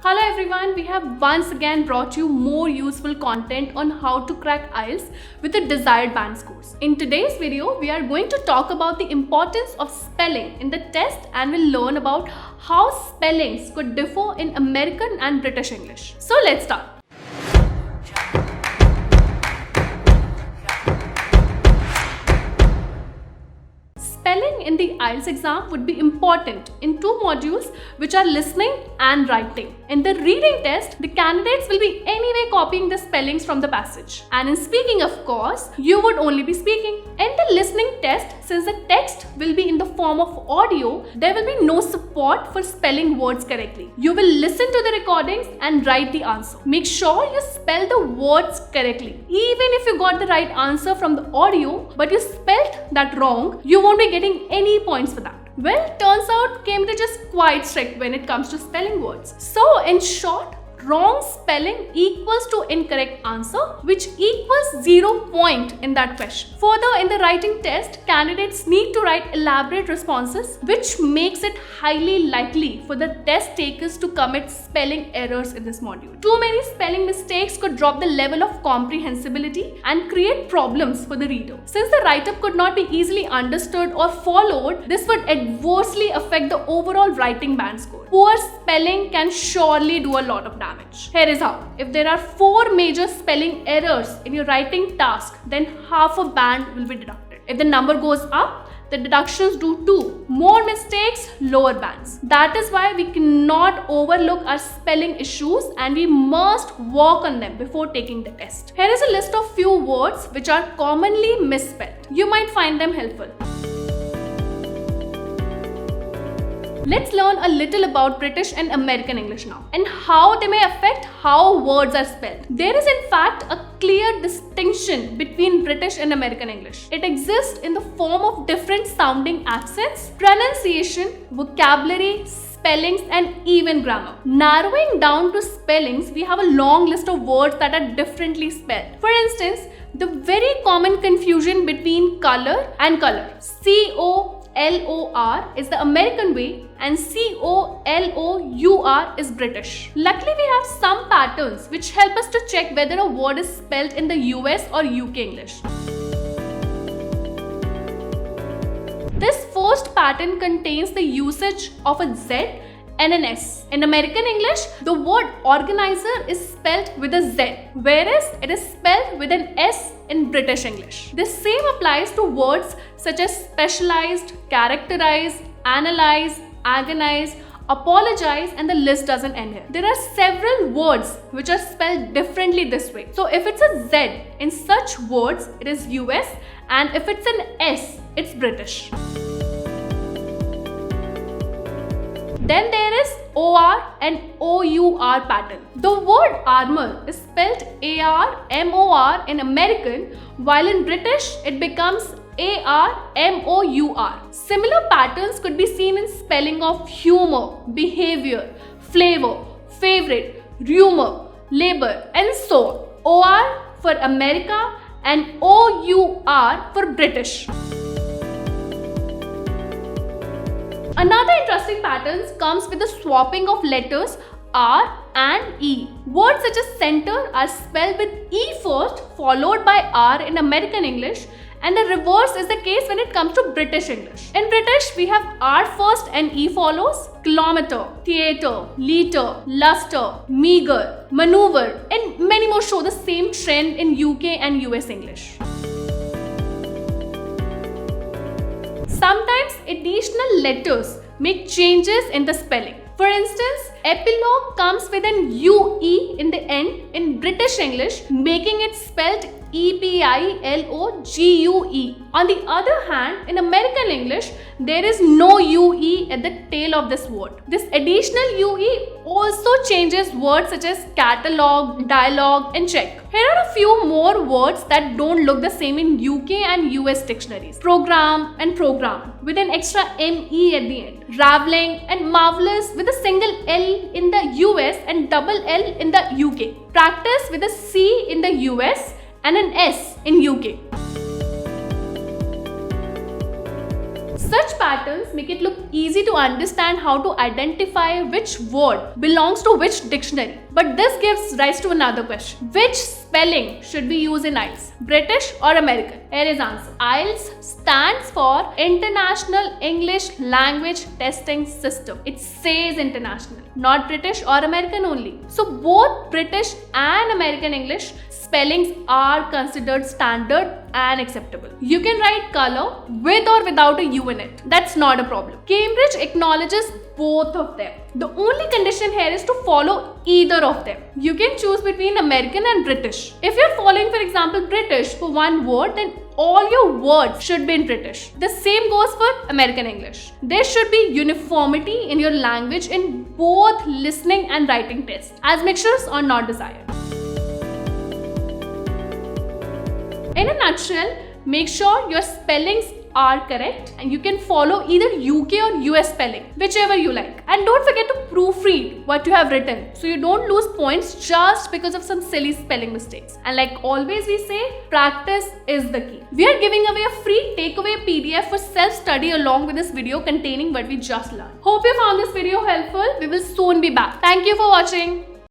Hello everyone, we have once again brought you more useful content on how to crack IELTS with the desired band scores. In today's video, we are going to talk about the importance of spelling in the test and we'll learn about how spellings could differ in American and British English. So let's start. Spelling in the IELTS exam would be important in two modules which are listening and writing. In the reading test, the candidates will be anyway copying the spellings from the passage. And in speaking, of course, you would only be speaking. In the listening test, since the text will be in the form of audio, there will be no support for spelling words correctly. You will listen to the recordings and write the answer. Make sure you spell the words correctly. Even if you got the right answer from the audio, but you spelled that wrong, you won't be getting any points for that. Well, turns out Cambridge is quite strict when it comes to spelling words. So, in short, wrong spelling equals to incorrect answer, which equals 0 point in that question. Further, in the writing test, candidates need to write elaborate responses, which makes it highly likely for the test takers to commit spelling errors in this module. Too many spelling mistakes could drop the level of comprehensibility and create problems for the reader. Since the write-up could not be easily understood or followed, this would adversely affect the overall writing band score. Poor spelling can surely do a lot of damage. Here is how. If there are 4 major spelling errors in your writing task, then half a band will be deducted. If the number goes up, the deductions do too. More mistakes, lower bands. That is why we cannot overlook our spelling issues and we must work on them before taking the test. Here is a list of few words which are commonly misspelled. You might find them helpful. Let's learn a little about British and American English now and how they may affect how words are spelled. There is in fact a clear distinction between British and American English. It exists in the form of different sounding accents, pronunciation, vocabulary, spellings and even grammar. Narrowing down to spellings, we have a long list of words that are differently spelled. For instance, the very common confusion between color and color. C-O-L-O-R is the American way and C-O-L-O-U-R is British. Luckily, we have some patterns which help us to check whether a word is spelled in the US or UK English. This first pattern contains the usage of a Z and an S. In American English, the word organizer is spelled with a Z, whereas it is spelled with an S in British English. The same applies to words such as specialized, characterize, analyze, agonize, apologize, and the list doesn't end here. There are several words which are spelled differently this way. So if it's a Z in such words, it is US, and if it's an S, it's British. Then there is OR and OUR pattern. The word armor is spelled ARMOR in American, while in British it becomes ARMOUR. Similar patterns could be seen in spelling of humor, behavior, flavor, favorite, rumor, labor, and so on. OR for America and OUR for British. Another interesting pattern comes with the swapping of letters R and E. Words such as center are spelled with E first, followed by R in American English, and the reverse is the case when it comes to British English. In British, we have R first and E follows. Kilometer, theatre, liter, luster, meager, maneuver, and many more show the same trend in UK and US English. Sometimes additional letters make changes in the spelling. For instance, epilogue comes with an UE in the end in British English, making it spelled EPILOGUE. On the other hand, in American English, there is no UE at the tail of this word. This additional UE also changes words such as catalog, dialogue, and check. Here are a few more words that don't look the same in UK and US dictionaries. Program and program with an extra ME at the end. Raveling and marvelous with a single L in the US and double L in the UK. Practice with a C in the US and an S in UK. Such patterns make it look easy to understand how to identify which word belongs to which dictionary. But this gives rise to another question. Which spelling should we use in IELTS? British or American? Here is answer. IELTS stands for International English Language Testing System. It says international, not British or American only. So both British and American English spellings are considered standard and acceptable. You can write color with or without a U in it. That's not a problem. Cambridge acknowledges both of them. The only condition here is to follow either of them. You can choose between American and British. If you're following, for example, British for one word, then all your words should be in British. The same goes for American English. There should be uniformity in your language in both listening and writing tests, as mixtures are not desired. In a nutshell, make sure your spellings are correct and you can follow either UK or US spelling, whichever you like. And don't forget to proofread what you have written so you don't lose points just because of some silly spelling mistakes. And like always we say, practice is the key. We are giving away a free takeaway PDF for self-study along with this video containing what we just learned. Hope you found this video helpful. We will soon be back. Thank you for watching.